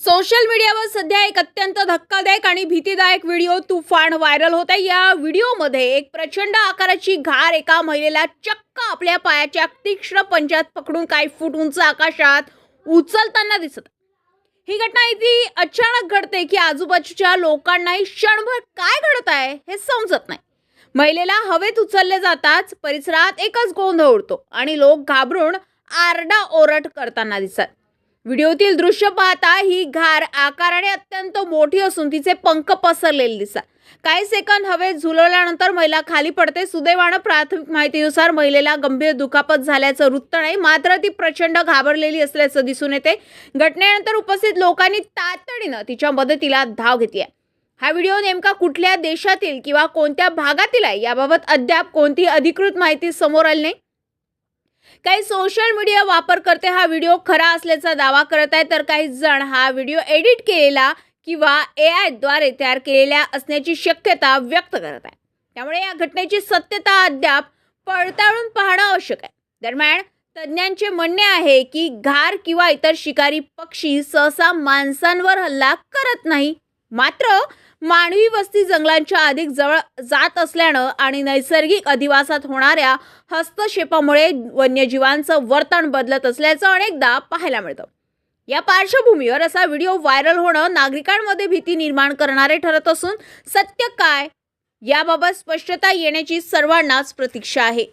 Social मीडियावर सध्या एक अत्यंत धक्कादायक आणि भीतीदायक व्हिडिओ तुफान व्हायरल होत आहे। या व्हिडिओमध्ये एक प्रचंड आकाराची घार एका महिलेला चक्क आपल्या पायाच्या तीक्ष्ण पंजात पकडून काही फूट उंच आकाशात उचलताना दिसत आहे। ही घटना इतकी अचानक घडते की आजूबाजूच्या लोकांनाही क्षणभर काय घडत आहे हे समजत नाही। महिलेला हवेत उचलले जाताच परिसरात एकच गोंधळ उडतो आणि लोक घाबरून आरडाओरड करताना दिसतात। व्हिडिओतील दृश्य पाहता ही घार आकाराने अत्यंत मोठी असून तिचे पंख पसरलेले दिसतात। काही सेकंद हवेत झुलवल्यानंतर महिला खाली पडते। सुदैवाने प्राथमिक माहितीनुसार महिलेला गंभीर दुखापत झाल्याचं वृत्त नाही, मात्र ती प्रचंड घाबरलेली असल्याचं दिसून येते। घटनेनंतर उपस्थित लोकांनी तातडीनं तिच्या मदतीला धाव घेतली आहे। हा व्हिडिओ नेमका कुठल्या देशातील किंवा कोणत्या भागातील आहे याबाबत अद्याप कोणती अधिकृत माहिती समोर आली नाही। काही सोशल मीडिया वापरकर्ते हा व्हिडिओ खरा असल्याचा दावा करत आहेत, तर काही जण हा व्हिडिओ एडिट केलेला किंवा AI द्वारे तयार केलेला असण्याची शक्यता व्यक्त करत आहे। त्यामुळे या घटनेची सत्यता अद्याप पडताळून पाहणं आवश्यक आहे। दरम्यान तज्ञांचे म्हणणे आहे की घार किंवा इतर शिकारी पक्षी सहसा माणसांवर हल्ला करत नाही, मात्र मानवी वस्ती जंगलांच्या अधिक जवळ जात असल्यानं आणि नैसर्गिक अधिवासात होणाऱ्या हस्तक्षेपामुळे वन्यजीवांचं वर्तन बदलत असल्याचं अनेकदा पाहायला मिळतं। या पार्श्वभूमीवर असा व्हिडिओ व्हायरल होणं नागरिकांमध्ये भीती निर्माण करणारे ठरत असून सत्य काय याबाबत स्पष्टता येण्याची सर्वांनाच प्रतीक्षा आहे।